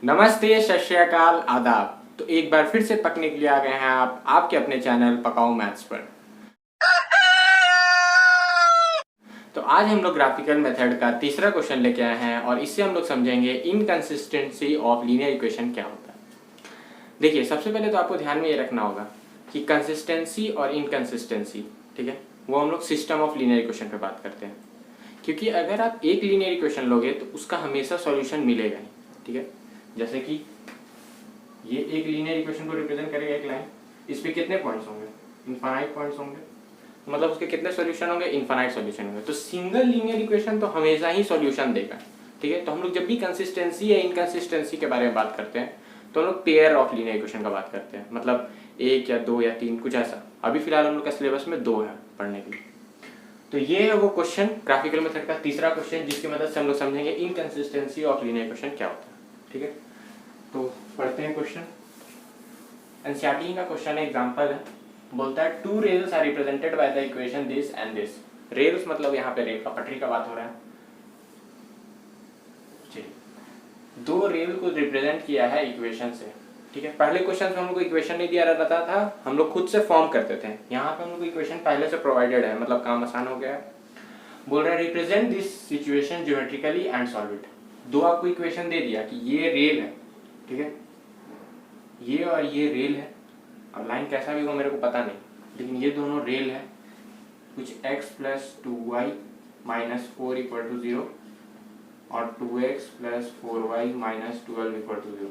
नमस्ते, सत श्री अकाल, आदाब। तो एक बार फिर से पकने के लिए आ गए हैं आप आपके अपने चैनल पकाओ मैथ्स पर। तो आज हम लोग ग्राफिकल मेथड का तीसरा क्वेश्चन लेके आए हैं और इससे हम लोग समझेंगे इनकंसिस्टेंसी ऑफ लीनियर इक्वेशन क्या होता है। देखिए, सबसे पहले तो आपको ध्यान में ये रखना होगा कि कंसिस्टेंसी और इनकंसिस्टेंसी, ठीक है, वो हम लोग सिस्टम ऑफ लीनियर इक्वेशन पे बात करते हैं। क्योंकि अगर आप एक लीनियर इक्वेशन लोगे तो उसका हमेशा सॉल्यूशन मिलेगा ही, ठीक है। जैसे कि ये एक लीनियर इक्वेशन को रिप्रेजेंट करेगा एक लाइन, इस पे कितने पॉइंट्स होंगे? इनफाइनाइट पॉइंट्स होंगे, मतलब उसके कितने सॉल्यूशन होंगे? इनफाइनाइट सॉल्यूशन होंगे। तो सिंगल लीनियर इक्वेशन तो हमेशा ही सॉल्यूशन देगा, ठीक है। तो हम लोग जब भी कंसिस्टेंसी या इनकंसिस्टेंसी के बारे में बात करते हैं तो हम लोग पेयर ऑफ लीनियर इक्वेशन का बात करते हैं, मतलब एक या दो या तीन, कुछ ऐसा। अभी फिलहाल हम लोग का सिलेबस में दो है पढ़ने के लिए। तो ये है वो क्वेश्चन, ग्राफिकल मेथड का तीसरा क्वेश्चन, जिसकी मदद से हम लोग समझेंगे इनकंसिस्टेंसी ऑफ लीनियर इक्वेशन क्या होता है, ठीक है। तो पढ़ते हैं क्वेश्चन। एनसीईआरटी का क्वेश्चन है, एग्जांपल है, बोलता है two rails are represented by the equation this and this. Rails मतलब यहाँ पे रेल का पटरी का बात हो रहा है। चलिए, दो रेल को रिप्रेजेंट किया है इक्वेशन से, ठीक है। पहले क्वेश्चन में हम लोग को इक्वेशन नहीं दिया रहता था, हम लोग खुद से फॉर्म करते थे। यहाँ पे हम लोग को इक्वेशन पहले से प्रोवाइडेड है, मतलब काम आसान हो गया है। बोल रहा है represent this situation geometrically and solve it. दो आपको इक्वेशन दे दिया कि ये रेल है, ठीक है, ये और ये रेल है। अब लाइन कैसा भी हो मेरे को पता नहीं, लेकिन ये दोनों रेल है। कुछ x plus 2y minus 4 equal to 0 और 2x plus 4y minus 12 equal to 0।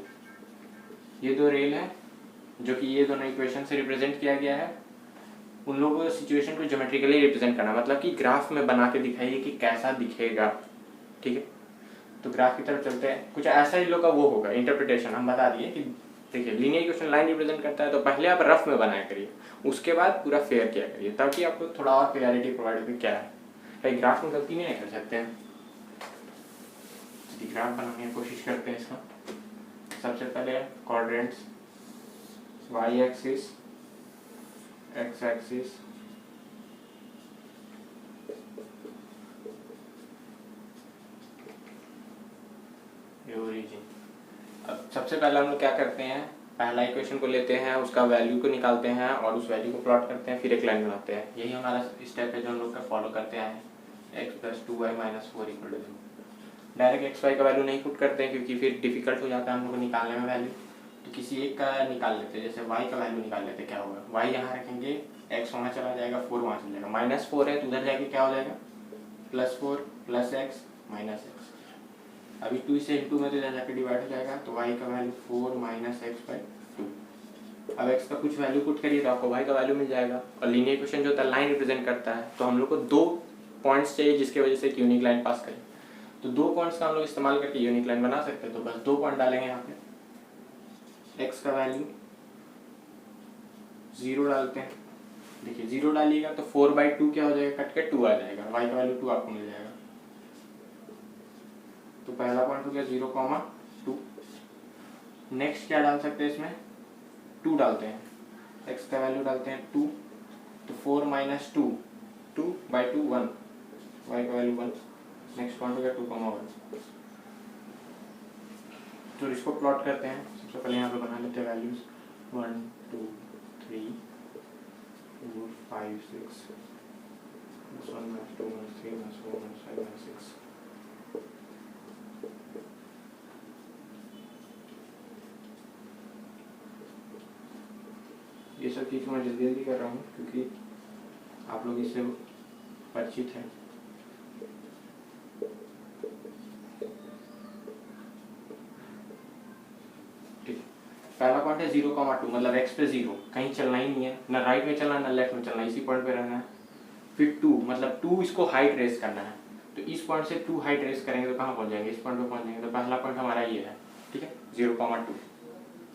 ये दो रेल है जो कि ये दोनों इक्वेशन से रिप्रेजेंट किया गया है। उन लोगों को सिचुएशन को ज्योमेट्रिकली रिप्रेजेंट करना, मतलब कि ग्राफ में बना के दिखाइए कि कैसा दिखेगा, ठीक है। तो ग्राफ की तरफ चलते हैं। कुछ ऐसा ही लोग का वो होगा इंटरप्रिटेशन, हम बता दिए कि देखिए लीनियर इक्वेशन लाइन रिप्रेजेंट करता है तो पहले आप रफ में बनाया करिए, उसके बाद पूरा फेयर किया करिए, ताकि आपको थोड़ा और क्लियरिटी प्रोवाइड हो क्या है। भाई ग्राफ में गलती नहीं कर सकते हैं। ग्राफ बनाने की कोशिश करते हैं इसका। सबसे पहले quadrants, Y axis, X axis, origin. अब सबसे पहले हम लोग क्या करते हैं, पहला इक्वेशन को लेते हैं, उसका वैल्यू को निकालते हैं और उस वैल्यू को प्लॉट करते हैं, फिर एक लाइन बनाते हैं। यही हमारा स्टेप है जो हम लोग का फॉलो करते हैं। x plus 2y minus 4 equal to 0। Direct X Y का वैल्यू नहीं पुट करते हैं क्योंकि फिर डिफिकल्ट हो जाता है हम लोग को निकालने में वैल्यू। तो किसी एक का निकाल लेते हैं, जैसे y का वैल्यू निकाल लेते हैं। क्या होगा, y यहाँ रखेंगे, x वहाँ चला जाएगा, 4 वहाँ चला जाएगा, माइनस 4 है तो उधर जाके क्या हो जाएगा, plus 4 plus x minus x. अभी 2 से इंटू में तो जाके डिवाइड हो जाएगा, तो y का वैल्यू 4 माइनस एक्स बाई 2। अब x का कुछ वैल्यू पुट करिए तो आपको y का वैल्यू मिल जाएगा। और लीनियर इक्वेशन जो होता है लाइन रिप्रेजेंट करता है, तो हम लोग को दो पॉइंट्स चाहिए जिसकी वजह से एक यूनिक लाइन पास करें। तो दो पॉइंट्स का हम लोग इस्तेमाल करके यूनिक लाइन बना सकते हैं। तो बस दो पॉइंट डालेंगे यहाँ पे, x का वैल्यू 0 डालते हैं। देखिए 0 डालिएगा तो 4/2 क्या हो जाएगा, कट के 2 आ जाएगा, y का वैल्यू 2 आपको मिल जाएगा। तो पहला पॉइंट हो गया 0,2। नेक्स्ट क्या डाल सकते हैं इसमें, 2 डालते हैं, x का वैल्यू डालते हैं 2, तो 4 माइनस 2, 2/2 1, y का वैल्यू 1। नेक्स्ट पॉइंट हो गया 2,1। तो इसको प्लॉट करते हैं। सबसे पहले यहाँ पे बना लेते हैं वैल्यूज, 1 2 3 4 5 6 -1 -2 -3 -4 -5 -6। ये सब चीज़ मैं जल्दी जल्दी कर रहा हूँ क्योंकि आप लोग इससे परिचित हैं। ठीक, पहला पॉइंट है 0,2, मतलब x पे 0, कहीं चलना ही नहीं है, ना राइट में चलना ना लेफ्ट में चलना, इसी पॉइंट पे रहना है। फिर 2, मतलब 2 इसको हाइट रेस करना है, तो इस पॉइंट से 2 हाइट रेस करेंगे तो कहाँ पहुँच जाएंगे, इस पॉइंट पे पहुँच जाएंगे। तो पहला पॉइंट हमारा ये है, ठीक है, 0,2।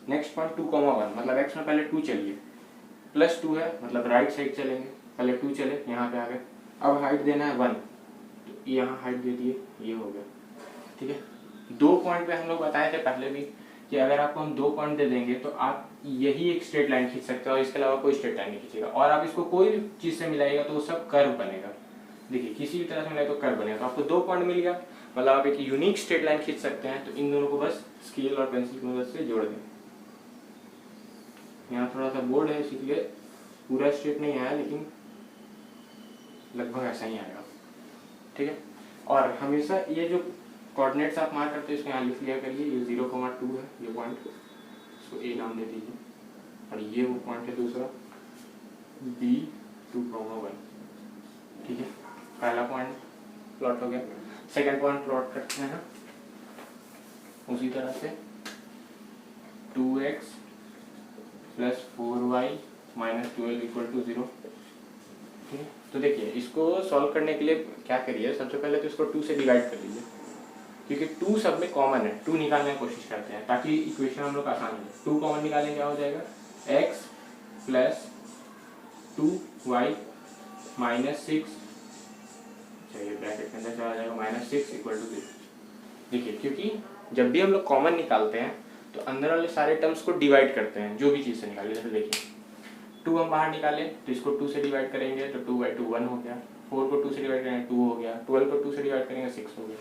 नेक्स्ट पॉइंट 2,1, मतलब x में पहले 2 चलिए, प्लस 2 है मतलब राइट साइड चलेंगे, पहले 2 चले, यहाँ पे आ गए। अब हाइट देना है 1, तो यहाँ हाइट दे दिए, ये हो गया, ठीक है। दो पॉइंट पे हम लोग बताए थे पहले भी कि अगर आपको हम दो पॉइंट दे देंगे तो आप यही एक स्ट्रेट लाइन खींच सकते हो और इसके अलावा कोई स्ट्रेट लाइन नहीं खींचेगा। और आप इसको कोई भी चीज़ से मिलाइएगा तो वो सब कर्व बनेगा। देखिए किसी भी तरह से मिलाए तो कर्व बनेगा। तो आपको दो पॉइंट मिल गया, मतलब आप एक यूनिक स्ट्रेट लाइन खींच सकते हैं। तो इन दोनों को बस स्केल और पेंसिल की मदद से जोड़ दें। यहाँ थोड़ा सा बोर्ड है इसलिए पूरा स्ट्रेट नहीं आया, लेकिन लगभग ऐसा ही आएगा, ठीक है। और हमेशा ये जो कोऑर्डिनेट्स आप मार्क करते हैं इसको यहाँ लिख लिया करिए। ये 0,2 है ये पॉइंट, इसको ए नाम दे दीजिए। और ये वो पॉइंट है दूसरा B 2,1, ठीक है। पहला पॉइंट प्लॉट हो गया। सेकंड पॉइंट प्लॉट करते हैं उसी तरह से 2x + 4y - 12 = 0, ठीक है। तो देखिए इसको सॉल्व करने के लिए क्या करिए, सबसे पहले तो इसको 2 से डिवाइड कर लीजिए, क्योंकि 2 सब में कॉमन है। 2 निकालने की कोशिश करते हैं ताकि इक्वेशन हम लोग आसान हो। 2 कॉमन निकालेंगे क्या हो जाएगा, x + 2y - 6, चलिए ब्रैकेट के अंदर चला जाएगा, -6 = 0। देखिए क्योंकि जब भी हम लोग कॉमन निकालते हैं तो अंदर वाले सारे टर्म्स को डिवाइड करते हैं, जो भी चीज़ से निकाले। जैसे देखिए 2 हम बाहर निकालें तो इसको 2 से डिवाइड करेंगे तो 2/2 1 हो गया। 4 को 2 से डिवाइड करेंगे 2 हो गया। 12 को 2 से डिवाइड करेंगे 6 हो गया।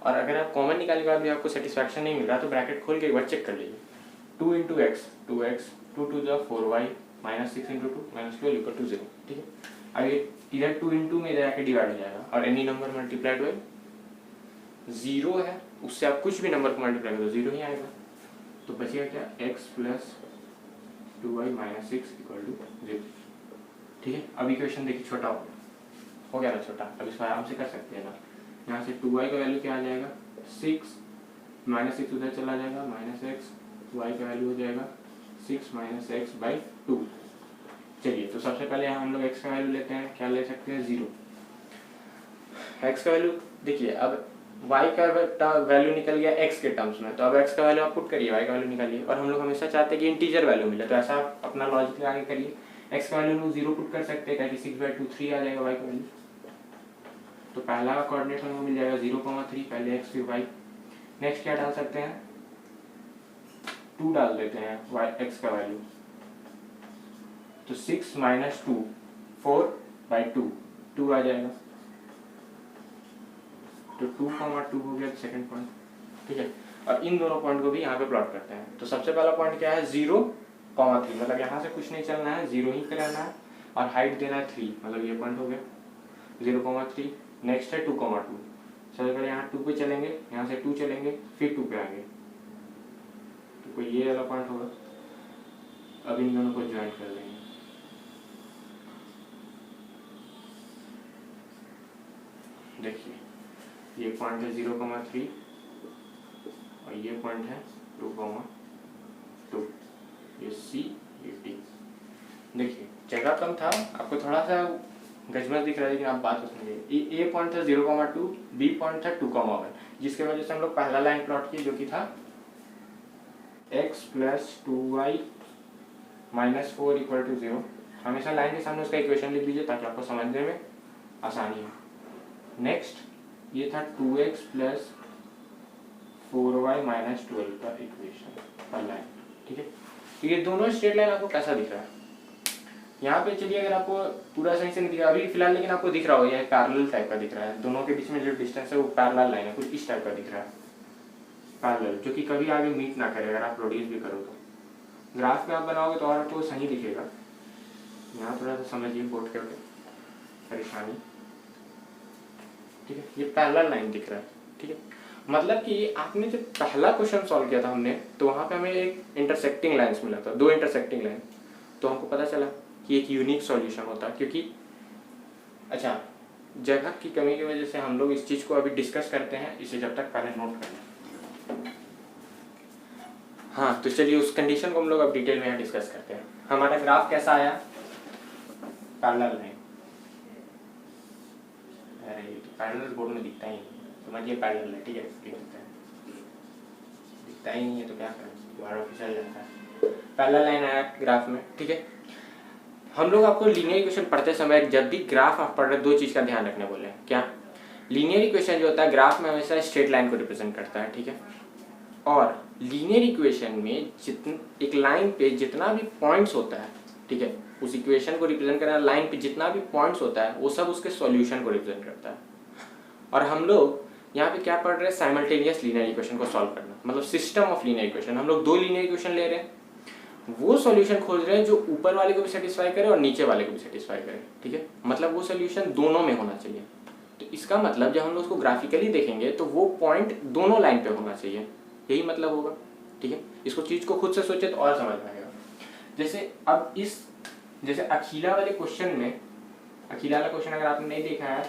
और अगर आप कॉमन निकालने के बाद भी आपको सेटिस्फैक्शन नहीं मिल रहा तो ब्रैकेट खोल के एक बार चेक कर लीजिए। 2 × x 2x, 2 × 2 = 4y - 6 × 2 - 12 = 0, ठीक है। अब ये इधर 2 × में जाके डिवाइड हो जाएगा और एनी नंबर मल्टीप्लाइड बाय 0 है, उससे आप कुछ भी नंबर को मल्टीप्लाई करो 0 ही आएगा। तो बचेगा क्या, x + 2y - 6 = 0, ठीक है। अब इक्वेशन देखिए छोटा हो गया ना छोटा। अब इसको आराम से कर सकते हैं ना। यहाँ से 2y का वैल्यू क्या आ जाएगा, 6 -6 उधर चला जाएगा -x, y का वैल्यू हो जाएगा 6 - x/2। चलिए तो सबसे पहले हम लोग x का वैल्यू लेते हैं, क्या ले सकते हैं, 0। x का वैल्यू देखिए, अब y का वैल्यू निकल गया x के टर्म्स में, तो अब x का वैल्यू आप पुट करिए, y का वैल्यू निकालिए। और हम लोग हमेशा चाहते हैं कि इंटीजर वैल्यू मिले, तो ऐसा आप अपना लॉजिक आगे करिए। x का वैल्यू हम लोग 0 पुट कर सकते हैं, ताकि 6/2 3 आ जाएगा y का वैल्यू। तो पहला कोऑर्डिनेट हमें मिल जाएगा 0,3, पहले x फिर y। नेक्स्ट क्या डाल सकते हैं, 2 डाल देते हैं x का वैल्यू, तो 6 - 2 4/2 2 आ जाएगा। तो 2,2 हो गया सेकंड पॉइंट, ठीक है। और इन दोनों पॉइंट को भी यहाँ पे प्लॉट करते हैं। तो सबसे पहला पॉइंट क्या है, 0,3, मतलब यहाँ से कुछ नहीं चलना है, 0 ही करना है। और हाइट देना है 3, मतलब ये पॉइंट हो गया 0,3। नेक्स्ट है 2,2, सबसे पहले यहाँ 2 पे चलेंगे, यहाँ से 2 चलेंगे फिर 2 पे आएंगे, तो कोई ये वाला पॉइंट होगा। अब इन दोनों को ज्वाइन कर लेंगे, देखिए ये पॉइंट है 0,3 और ये पॉइंट है 2,2, ये C ये D। देखिए जगह कम था, आपको थोड़ा सा गजमज दिख रहा है, लेकिन आप बात को समझिए। ए पॉइंट था 0,2, बी पॉइंट था 2,1, जिसके वजह से हम लोग पहला लाइन प्लॉट किए, जो कि था x + 2y - 4 = 0। हमेशा लाइन के सामने उसका इक्वेशन लिख दीजिए ताकि आपको समझने में आसानी हो। नेक्स्ट ये था 2x + 4y - 12 का इक्वेशन पर लाइन, ठीक है। तो ये दोनों स्ट्रेट लाइन आपको कैसा दिख रहा है यहाँ पे, चलिए अगर आपको पूरा सही से नहीं दिखा अभी फिलहाल, लेकिन आपको दिख रहा हो ये पैरेलल टाइप का दिख रहा है। दोनों के बीच में जो डिस्टेंस है वो पैरेलल लाइन है, कुछ इस टाइप का दिख रहा है पैरेलल, जो कि कभी आगे मीट ना करे अगर आप प्रोड्यूस भी करो तो। ग्राफ में आप बनाओगे तो और आपको सही दिखेगा। यहाँ थोड़ा सा समझिए बोर्ड के परेशानी, ठीक है। ये पैरेलल लाइन दिख रहा है, ठीक है। मतलब कि आपने जब पहला क्वेश्चन सॉल्व किया था हमने, तो वहाँ पे हमें एक इंटरसेक्टिंग लाइन्स मिला था, 2 इंटरसेक्टिंग लाइन, तो हमको पता चला कि एक यूनिक सॉल्यूशन होता है। क्योंकि अच्छा, जगह की कमी की वजह से हम लोग इस चीज़ को अभी डिस्कस करते हैं, इसे जब तक पहले नोट कर लें। हाँ तो चलिए उस कंडीशन को हम लोग अब डिटेल में यहाँ डिस्कस करते हैं। हमारा ग्राफ कैसा आया, पैरेलल लाइन। अरे ये तो पैरेलल बोर्ड में दिखता ही नहीं, समझिए पैरेलल है, ठीक है। दिखता ही नहीं है तो क्या करें, दोबारा फिसल जाता है। पैरेलल लाइन आया ग्राफ में, ठीक है। हम लोग आपको लीनियर इक्वेशन पढ़ते समय जब भी ग्राफ आप पढ़ रहे 2 चीज़ का ध्यान रखने बोले, क्या, लीनियर इक्वेशन जो होता है ग्राफ में हमेशा स्ट्रेट लाइन को रिप्रेजेंट करता है, ठीक है। और लीनियर इक्वेशन में एक लाइन पे जितना भी पॉइंट्स होता है, ठीक है, उस इक्वेशन को रिप्रेजेंट करना लाइन पे जितना भी पॉइंट्स होता है वो सब उसके सॉल्यूशन को रिप्रेजेंट करता है। और हम लोग यहाँ पे क्या पढ़ रहे हैं, साइमल्टेनियस लीनियर इक्वेशन को सॉल्व करना, मतलब सिस्टम ऑफ लीनियर इक्वेशन। हम लोग दो लीनियर इक्वेशन ले रहे हैं, वो सॉल्यूशन खोज रहे हैं जो ऊपर वाले को भी सेटिस्फाई करे और नीचे वाले को भी सेटिस्फाई करे, ठीक है। मतलब वो सॉल्यूशन दोनों में होना चाहिए। तो इसका मतलब जब हम लोग उसको ग्राफिकली देखेंगे तो वो पॉइंट दोनों लाइन पे होना चाहिए, यही मतलब होगा, ठीक है। इसको चीज को खुद से सोचे तो और समझ में आएगा। जैसे अब जैसे अखिला वाले क्वेश्चन में, अखिला वाला क्वेश्चन अगर आपने नहीं देखा है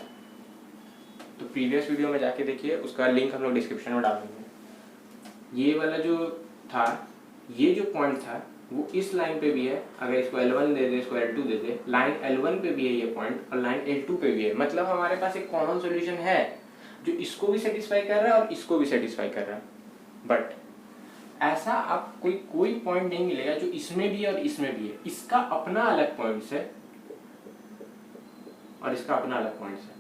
तो प्रीवियस वीडियो में जाके देखिए, उसका लिंक हम लोग डिस्क्रिप्शन में डाल देंगे। ये वाला जो था, ये जो पॉइंट था वो इस लाइन पे भी है, अगर इसको L1 दे दे, इसको L2 दे दे, लाइन L1 पे भी है ये पॉइंट और लाइन L2 पे भी है। मतलब हमारे पास एक कॉमन सॉल्यूशन है जो इसको भी सेटिस्फाई कर रहा है और इसको भी सेटिस्फाई कर रहा है। बट ऐसा आप कोई पॉइंट नहीं मिलेगा जो इसमें भी है और इसमें भी है। इसका अपना अलग पॉइंट्स है और इसका अपना अलग पॉइंट्स है।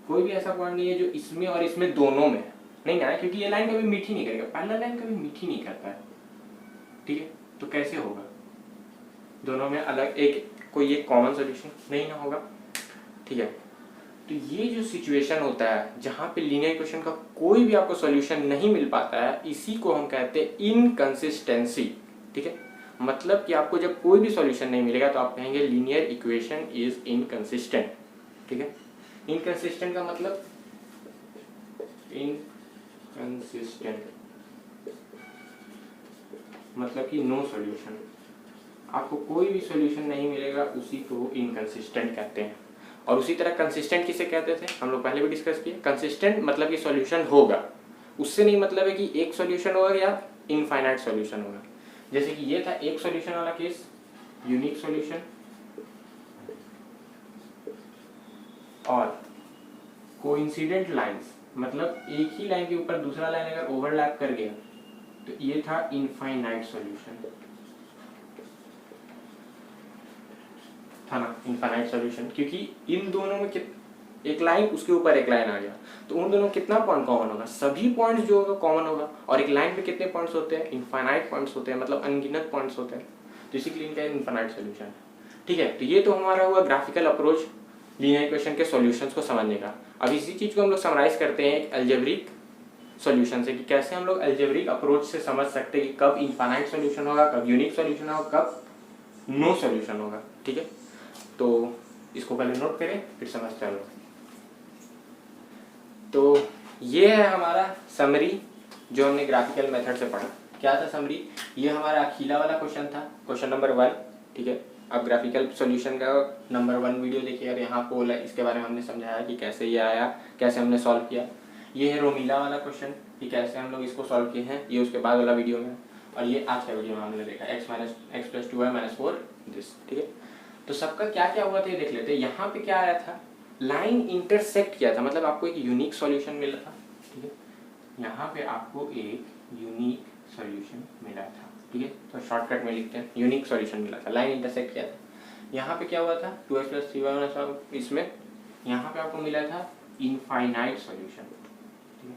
कोई भी ऐसा पॉइंट नहीं है जो इसमें और इसमें दोनों में नहीं ना है, क्योंकि ये लाइन कभी मीठी नहीं करेगा, पहला लाइन कभी मीठी नहीं करता है, ठीक है। तो कैसे होगा, दोनों में अलग कोई एक कॉमन सॉल्यूशन नहीं ना होगा, ठीक है। तो ये जो सिचुएशन होता है जहां पे लीनियर इक्वेशन का कोई भी आपको सॉल्यूशन नहीं मिल पाता है, इसी को हम कहते हैं इनकंसिस्टेंसी, ठीक है। मतलब कि आपको जब कोई भी सॉल्यूशन नहीं मिलेगा तो आप कहेंगे लीनियर इक्वेशन इज इनकंसिस्टेंट, ठीक है। इनकंसिस्टेंट का मतलब इनकंसिस्टेंट मतलब कि नो सॉल्यूशन, आपको कोई भी सॉल्यूशन नहीं मिलेगा, उसी को इनकंसिस्टेंट कहते हैं। और उसी तरह कंसिस्टेंट किसे कहते थे, हम लोग पहले भी डिस्कस किए। कंसिस्टेंट मतलब कि सॉल्यूशन होगा, उससे नहीं मतलब है कि एक सॉल्यूशन होगा या इनफाइनाइट सॉल्यूशन होगा। जैसे कि ये था एक सॉल्यूशन वाला केस, यूनिक सॉल्यूशन, और कोइंसिडेंट लाइंस मतलब एक ही लाइन के ऊपर दूसरा लाइन अगर ओवरलैप कर गया तो ये था इनफाइनाइट सॉल्यूशन, था ना, इनफाइनाइट सॉल्यूशन। क्योंकि इन दोनों में एक लाइन उसके ऊपर एक लाइन आ गया तो उन दोनों में कितना पॉइंट कॉमन होगा, सभी पॉइंट्स जो होगा कॉमन होगा। और एक लाइन पे कितने पॉइंट्स होते हैं, इनफाइनाइट पॉइंट्स होते हैं, मतलब अनगिनत पॉइंट्स होते हैं। तो इसी के लिए इनका इनफाइनाइट सॉल्यूशन, ठीक है। तो ये तो हमारा हुआ ग्राफिकल अप्रोच लीनियर इक्वेशन के सॉल्यूशंस को समझने का। अब इसी चीज को हम लोग समराइज करते हैं एक अलजेब्रिक सॉल्यूशन से, कि कैसे हम लोग अलजेब्रिक अप्रोच से समझ सकते हैं कि कब इनफाइनाइट सॉल्यूशन होगा, कब यूनिक सॉल्यूशन होगा, कब नो सॉल्यूशन होगा, ठीक है। तो इसको पहले नोट करें फिर समझते हैं। तो ये है हमारा समरी जो हमने ग्राफिकल मेथड से पढ़ा। क्या था समरी, ये हमारा अखिला वाला क्वेश्चन था, क्वेश्चन नंबर 1, ठीक है। अब ग्राफिकल सॉल्यूशन का नंबर 1 वीडियो देखिए, और यहाँ पोल है, इसके बारे में हमने समझाया कि कैसे ये आया, कैसे हमने सॉल्व किया। ये है रोमिला वाला क्वेश्चन कि कैसे हम लोग इसको सॉल्व किए हैं, ये उसके बाद वाला वीडियो में। और ये आज का वीडियो में हमने देखा x + 2y - 4 दिस, ठीक है। तो सबका क्या क्या हुआ था ये देख लेते हैं। यहाँ पे क्या आया था, लाइन इंटरसेक्ट किया था, मतलब आपको एक यूनिक सॉल्यूशन मिला था, ठीक है। यहाँ पे आपको एक यूनिक सॉल्यूशन मिला था, ठीक है। तो शॉर्टकट में लिखते हैं यूनिक सॉल्यूशन मिला था, लाइन इंटरसेक्ट किया था। यहाँ पे क्या हुआ था 2x + 3y - 4, इसमें यहाँ पे आपको मिला था इनफाइनाइट सॉल्यूशन, ठीक है।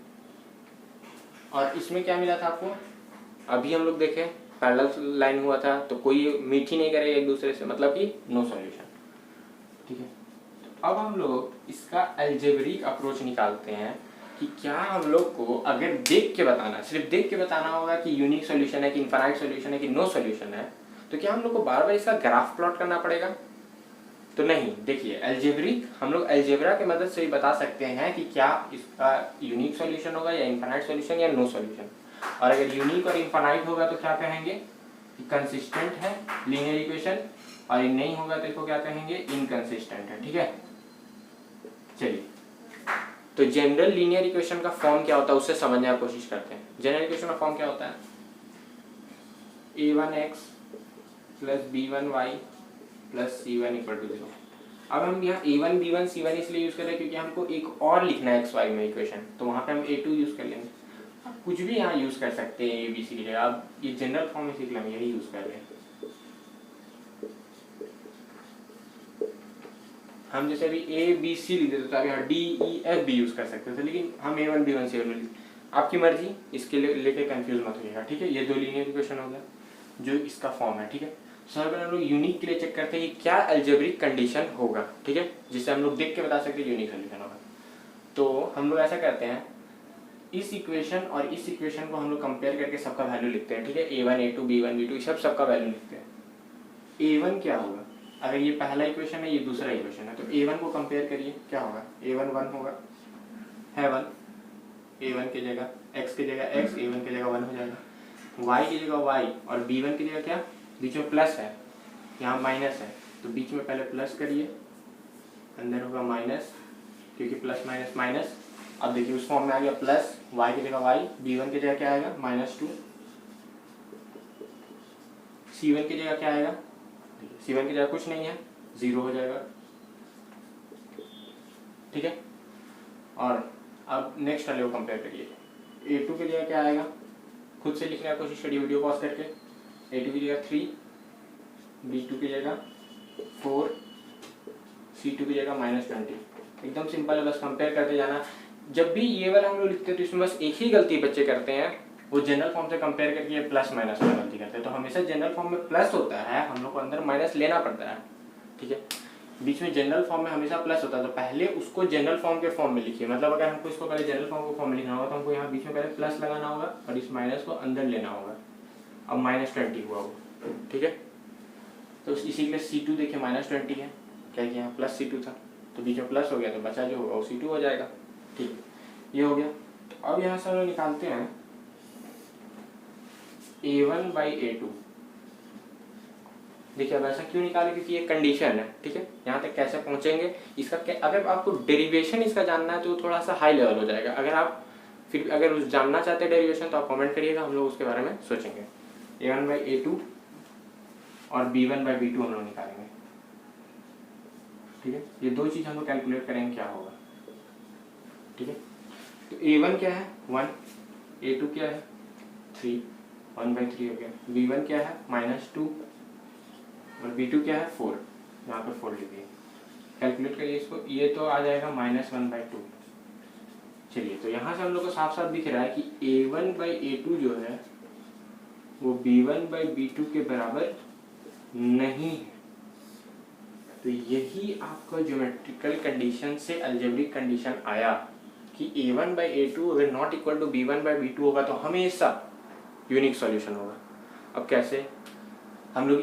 और इसमें क्या मिला था आपको, अभी हम लोग देखें पैरेलल लाइन हुआ था तो कोई मीठी नहीं करेगा एक दूसरे से, मतलब कि नो सॉल्यूशन, ठीक है। तो अब हम लोग इसका अलजेब्रिक अप्रोच निकालते हैं कि क्या हम लोग को अगर देख के बताना, सिर्फ देख के बताना होगा कि यूनिक सॉल्यूशन है कि इनफाइनाइट सॉल्यूशन है कि नो सॉल्यूशन है, तो क्या हम लोग को बार बार इसका ग्राफ प्लॉट करना पड़ेगा? तो नहीं, देखिए अलजेब्रिक हम लोग अलजेब्रा की मदद से ही बता सकते हैं कि क्या इसका यूनिक सॉल्यूशन होगा या इनफाइनाइट सॉल्यूशन या नो सॉल्यूशन। और अगर यूनिक और इनफाइनाइट होगा तो क्या कहेंगे कि कंसिस्टेंट है लीनियर इक्वेशन, और नहीं होगा तो इसको क्या कहेंगे, इनकंसिस्टेंट है, ठीक है। चलिए, तो जनरल लीनियर इक्वेशन का फॉर्म क्या होता है उससे समझने की कोशिश करते हैं। जनरल इक्वेशन का फॉर्म क्या होता है, a1x + b1y + c1 = 0। अब हम यहाँ a1 b1 c1 इसलिए यूज कर रहे हैं क्योंकि हमको एक और लिखना है xy में इक्वेशन, तो वहाँ पे हम a2 यूज कर लेंगे। आप कुछ भी यहाँ यूज कर सकते हैं abc की जगह, आप ये जनरल फॉर्म में सीख लेंगे, यही यूज कर रहे हैं हम। जैसे अभी a b c लिख देते तो आप यहाँ d e f भी यूज कर सकते थे, लेकिन हम a1 b1 c1 में आपकी मर्जी, इसके लिए लेके कंफ्यूज मत होइएगा, ठीक है। ये दो लीनियर इक्वेशन हो गया जो इसका फॉर्म है, ठीक है। सर हम लोग यूनिक के लिए चेक करते हैं कि क्या अलजेब्रिक कंडीशन होगा, ठीक है, जिससे हम लोग देख के बता सकते हैं यूनिक सॉल्यूशन होगा। तो हम लोग ऐसा करते हैं, इस इक्वेशन और इस इक्वेशन को हम लोग कंपेयर करके सबका वैल्यू लिखते हैं, ठीक है। A1 A2 B1 B2 सब सबका वैल्यू लिखते हैं। A1 क्या होगा, अगर ये पहला इक्वेशन है, ये दूसरा इक्वेशन है, तो A1 को कंपेयर करिए, क्या होगा, A1 1 होगा, है 1, A1 की जगह x की जगह x, A1 की जगह 1 हो जाएगा, y की जगह y और B1 की जगह क्या, बीच में प्लस है, यहाँ माइनस है, तो बीच में पहले प्लस करिए, अंदर होगा माइनस, क्योंकि प्लस माइनस माइनस। अब देखिए उस फॉर्म में आ गया प्लस, y की जगह y, B1 की जगह क्या आएगा -2, C1 की जगह क्या आएगा, C1 की जगह कुछ नहीं है, 0 हो जाएगा, ठीक है। और अब नेक्स्ट वाले को कंपेयर करिए, A2 की जगह क्या आएगा, खुद से लिखने की कोशिश करिए वीडियो पॉज करके। A2 की जगह 3, B2 की जगह 4, C2 की जगह -20। एकदम सिंपल है, बस कंपेयर करते जाना। जब भी ये वाला हम लोग लिखते हैं तो इसमें बस एक ही गलती बच्चे करते हैं, वो जनरल फॉर्म से कंपेयर करके प्लस माइनस में गलती करते हैं। तो हमेशा जनरल फॉर्म में प्लस होता है, हम लोग को अंदर माइनस लेना पड़ता है, ठीक है। बीच में जनरल फॉर्म में हमेशा प्लस होता है, तो पहले उसको जनरल फॉर्म के फॉर्म में लिखिए। मतलब अगर हमको इसको पहले जनरल फॉर्म के फॉर्म में लिखना होगा तो हमको यहाँ बीच में पहले प्लस लगाना होगा और इस माइनस को अंदर लेना होगा। अब -20 हुआ वो, ठीक है। तो इसी के लिए C2 देखिए -20 है, क्या कि यहाँ प्लस C2 था, तो बीच में प्लस हो गया, तो बचा जो होगा वो C2 हो जाएगा, ठीक है। ये हो गया। तो अब यहाँ से हम लोग निकालते हैं A1/A2। देखिए अब ऐसा क्यों निकाले, क्योंकि ये कंडीशन है, ठीक है। यहाँ तक कैसे पहुँचेंगे इसका, अगर आपको डेरिवेशन इसका जानना है तो थोड़ा सा हाई लेवल हो जाएगा। अगर आप फिर अगर उस जानना चाहते हैं डेरिवेशन तो आप कमेंट करिएगा, हम लोग उसके बारे में सोचेंगे। A1/A2 और B1/B2 हम लोग निकालेंगे, ठीक है। ये दो चीज़ हम लोग कैलकुलेट करेंगे क्या होगा, ठीक है। तो A1 क्या है 1, A2 क्या है 3, 1/3 हो गया। B1 क्या है -2 और B2 क्या है 4, यहाँ पर 4 लिखिए, कैलकुलेट करिए इसको, ये तो आ जाएगा -1/2। चलिए तो यहाँ से हम लोग को साफ साफ दिख रहा है कि A1/A2 जो है वो B1/B2 के बराबर नहीं है। तो यही आपका ज्योमेट्रिकल कंडीशन से अलजेब्रिक कंडीशन आया कि A1/A2 अगर नॉट इक्वल टू B1/B2 होगा तो हमेशा यूनिक सॉल्यूशन होगा। अब कैसे, हम लोग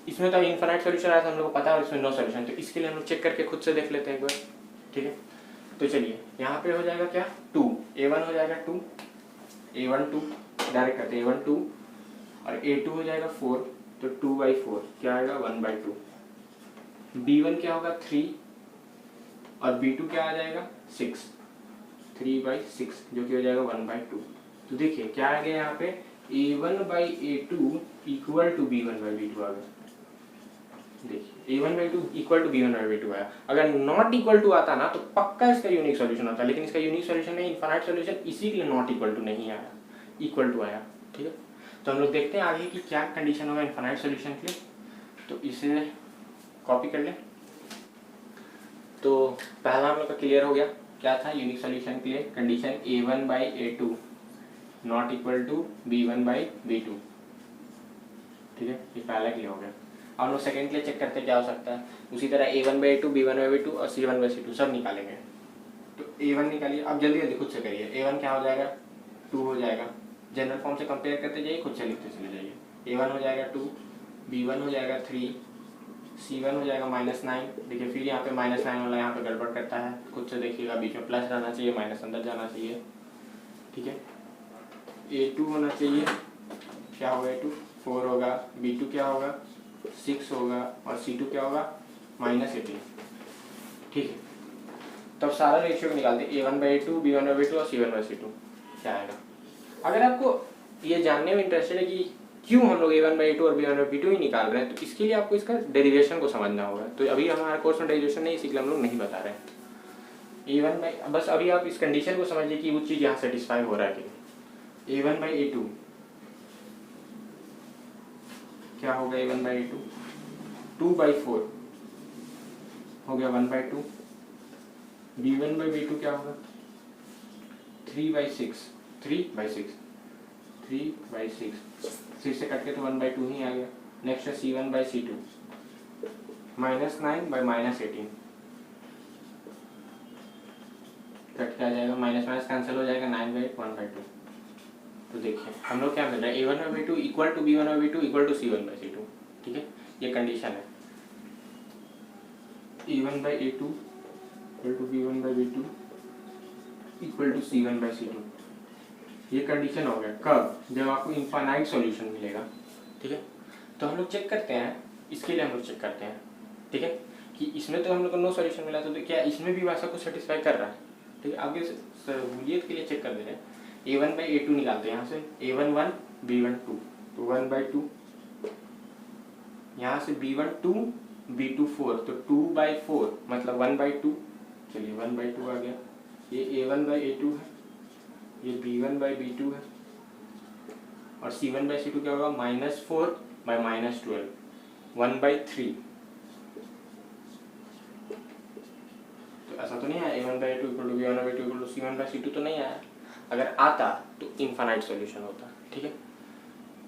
इसमें तो इनफाइनाइट सॉल्यूशन आया था, हम लोग को पता है, इसमें नो सॉल्यूशन, तो इसके लिए हम लोग चेक करके खुद से देख लेते हैं एक बार, ठीक है। तो चलिए यहाँ पे हो जाएगा क्या 2, A1 हो जाएगा 2, A1 2 डायरेक्ट करते हैं, A1 2 और A2 हो जाएगा 4, तो 2/4 क्या आएगा 1/2। B1 क्या होगा 3 और B2 क्या आ जाएगा 6, 3/6 जो कि हो जाएगा 1/2। तो देखिए क्या आ गया यहाँ पे A1/A2 इक्वल टू B1/B2 आ गया। देखिए A1/2 इक्वल टू B1/B2 आया। अगर नॉट इक्वल टू आता ना तो पक्का इसका यूनिक सॉल्यूशन आता, लेकिन इसका यूनिक सॉल्यूशन नहीं, इनफाइनाइट सॉल्यूशन, इसी के लिए नॉट इक्वल टू नहीं आया, इक्वल टू आया, ठीक है। तो हम लोग देखते हैं आगे कि क्या कंडीशन होगा इनफाइनाइट सॉल्यूशन के लिए। तो इसे कॉपी कर लें। तो पहला हम लोग का क्लियर हो गया, क्या था यूनिक सॉल्यूशन के लिए condition A1/A2 not equal to B1/B2, ठीक है। ये पहला क्लियर हो गया। अब हम लोग सेकंड के लिए चेक करते क्या हो सकता है, उसी तरह A1/A2 B1/B2 और C1/C2 सब निकालेंगे। तो A1 निकालिए, अब जल्दी जल्दी खुद से करिए। A1 क्या हो जाएगा 2 हो जाएगा, जनरल फॉर्म से कंपेयर करते जाइए, खुद से लिखते चले जाइए। A1 हो जाएगा 2, B1 हो जाएगा 3, C1 हो जाएगा -9। देखिए फिर यहाँ पे -9 वाला यहाँ पे गड़बड़ करता है, खुद से देखिएगा, बीच में प्लस रहना चाहिए, माइनस अंदर जाना चाहिए, ठीक है। A2 होना चाहिए, क्या होगा A2 4 होगा, B2 क्या होगा 6 होगा और C2 क्या होगा -18, ठीक है। तब सारा रेशियो को निकालते A1/A2 B1/B2 और C1/C2 क्या आएगा। अगर आपको ये जानने में इंटरेस्टेड है कि क्यों हम लोग A1/A2 और B1/B2 ही निकाल रहे हैं, तो इसके लिए आपको इसका डेरिवेशन को समझना होगा। तो अभी हमारे कोर्स में डेरिवेशन नहीं, इसी के लिए हम लोग नहीं बता रहे हैं। बस अभी आप इस कंडीशन को समझिए कि वो चीज़ यहाँ सेटिस्फाई हो रहा है कि A1/A2 क्या होगा, A1/A2 2/4 हो गया 1/2। B1/B2 क्या होगा 3/6 6 से कट के तो 1/2 ही आ गया। नेक्स्ट है C1/C2 -9/-18 कट क्या आ जाएगा, माइनस माइनस कैंसिल हो जाएगा, 9/1/2। तो देखिए हम लोग क्या मिल रहा है, a1/b2 equal to b1/b2 equal to c1/c2। ठीक है, ये कंडीशन है, a1/a2 equal to b1/b2 equal to c1/c2। ये कंडीशन हो गया कब, जब आपको इनफाइनाइट सॉल्यूशन मिलेगा। ठीक है, तो हम लोग चेक करते हैं, इसके लिए हम लोग चेक करते हैं। ठीक है, कि इसमें तो हम लोग को नो सॉल्यूशन मिला, तो क्या इसमें भी वैसा कुछ सेटिस्फाई कर रहा है। ठीक है, आगे सहूलियत के लिए चेक कर दे रहे हैं, a1/a2 निकालते हैं यहाँ से, a1 b1 2, तो 1/2, यहाँ से b1 2 b2 4, तो 2/4 मतलब 1/2। चलिए 1/2 आ गया, ये a1/a2 है, ये b1/b2 है, और c1/c2 क्या होगा, -4/-12, 1/3। तो ऐसा तो नहीं आया a1/a2 equal to b1/b2 equal to c1/c2, तो नहीं आया। अगर आता तो इनफाइनाइट सॉल्यूशन होता। ठीक है,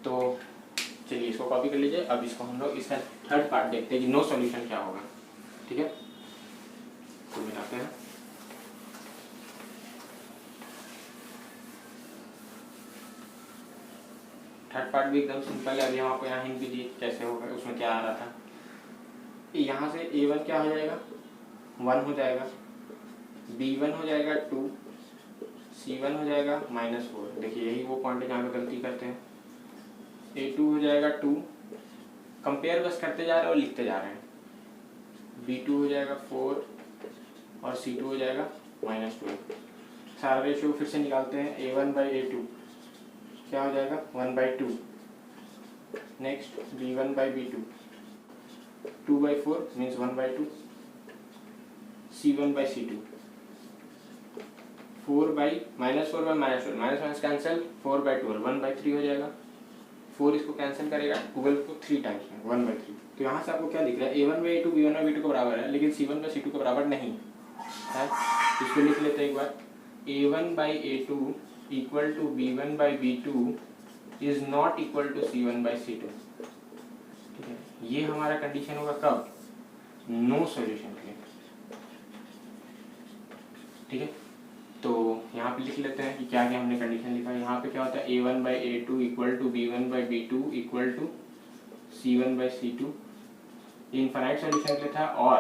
तो चलिए इसको कॉपी कर लीजिए। अब इसको हम लोग इसका थर्ड पार्ट देखते हैं कि नो सॉल्यूशन क्या होगा। ठीक है, तो मिलाते हैं। थर्ड पार्ट भी एकदम सिंपल है, अभी हम आपको यहाँ हिंट भी दिए कैसे होगा, उसमें क्या आ रहा था। यहाँ से a1 क्या हो जाएगा, 1 हो जाएगा, b1 हो जाएगा 2, c1 हो जाएगा -4। देखिए यही वो पॉइंट है जहाँ पे गलती करते हैं। a2 हो जाएगा 2, कंपेयर बस करते जा रहे हैं और लिखते जा रहे हैं। b2 हो जाएगा 4 और c2 हो जाएगा -12। सारा रेशियो फिर से निकालते हैं, a1/a2 क्या हो जाएगा, 1/2। Next b1/b2 2/4 means 1/2, c1/c2 -4/-12, minus cancel, 4/12 1/3 हो जाएगा। 4 इसको कैंसिल करेगा, 12 को 3 टाइम्स में 1/3। तो यहाँ से आपको क्या दिख रहा है, a1/a2 b1/b2 को बराबर है, लेकिन c1/c2 को बराबर नहीं है। इसको लिख लेते हैं एक बार, a1/a2 equal to b1/b2 is not equal to c1/c2। ठीक है, ये हमारा कंडीशन होगा कब, नो सॉल्यूशन के लिए। ठीक है, तो यहाँ पे लिख लेते हैं कि क्या क्या हमने कंडीशन लिखा है। यहाँ पे क्या होता है, a1/a2 equal to b1/b2 equal to c1/c2, ये इनफाइनाइट सॉल्यूशन के लिए था। और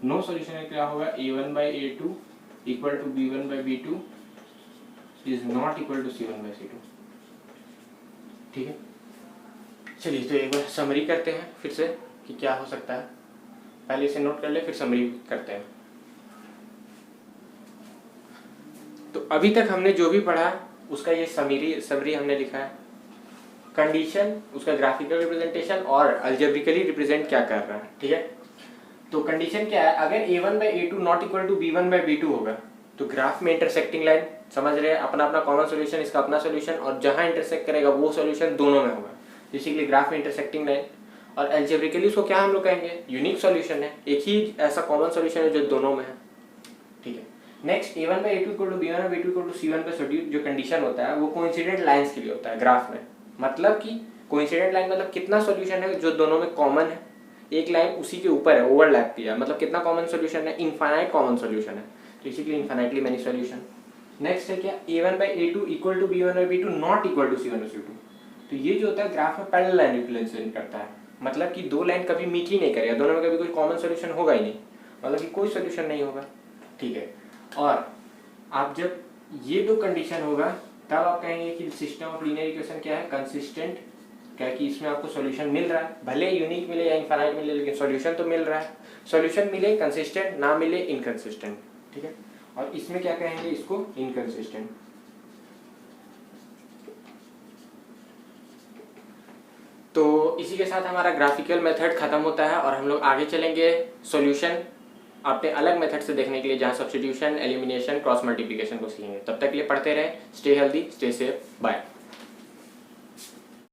नो सॉल्यूशन के क्या होगा, a1/a2 equal to b1/b2 is not equal to c1/c2। ठीक है, चलिए तो एक बार समरी करते हैं फिर से कि क्या हो सकता है। पहले इसे नोट कर ले, फिर समरी करते हैं। तो अभी तक हमने जो भी पढ़ा उसका ये समरी हमने लिखा है। कंडीशन, उसका ग्राफिकल रिप्रेजेंटेशन और अलजेब्रिकली रिप्रेजेंट क्या कर रहा है। ठीक है, तो कंडीशन क्या है, अगर a1/a2 not equal to b1/b2 होगा तो ग्राफ में इंटरसेक्टिंग लाइन, समझ रहे हैं, अपना अपना कॉमन सॉल्यूशन, इसका अपना सॉल्यूशन, और जहां इंटरसेक्ट करेगा वो सॉल्यूशन दोनों में होगा, बेसिकली ग्राफ में इंटरसेक्टिंग लाइन। और अलजेब्रिकली उसको क्या हम लोग कहेंगे, यूनिक सॉल्यूशन है, एक ही ऐसा कॉमन सॉल्यूशन है जो दोनों में है। ठीक है, next a1/a2 equal to b1/b2 equal to c1/c2 जो कंडीशन होता है वो कोइंसिडेंट लाइंस के लिए होता है ग्राफ में। मतलब कि कोइंसिडेंट लाइन मतलब कितना सॉल्यूशन है जो दोनों में कॉमन है, एक लाइन उसी के ऊपर है, ओवरलैप किया, मतलब कितना कॉमन सॉल्यूशन है, इनफाइनाइट कॉमन सॉल्यूशन है, तो इसी के लिए इनफाइनाइटली मेनी सॉल्यूशन। नेक्स्ट है क्या, a1/a2 equal to b1/b2 not equal to c1/c2। तो ये जो होता है ग्राफ में पैरेलल लाइन रिप्रेजेंट करता है, मतलब कि दो लाइन कभी मीट ही नहीं करेगा, दोनों में कभी कोई कॉमन सॉल्यूशन होगा ही नहीं, मतलब कि कोई सॉल्यूशन नहीं होगा। ठीक है, और आप जब ये दो कंडीशन होगा तब आप कहेंगे कि सिस्टम ऑफ लीनियर इक्वेशन क्या है, कंसिस्टेंट, क्या कि इसमें आपको सॉल्यूशन मिल रहा है, भले यूनिक मिले या इनफाइनाइट मिले लेकिन सॉल्यूशन तो मिल रहा है। सॉल्यूशन मिले कंसिस्टेंट, ना मिले इनकंसिस्टेंट। ठीक है, और इसमें क्या कहेंगे, इसको इनकंसिस्टेंट। तो इसी के साथ हमारा ग्राफिकल मेथड खत्म होता है और हम लोग आगे चलेंगे सॉल्यूशन अपने अलग मेथड से देखने के लिए, जहाँ सब्स्टिट्यूशन, एलिमिनेशन, क्रॉस मल्टीप्लिकेशन को सीखेंगे। तब तक के लिए पढ़ते रहे, stay healthy, stay safe, bye.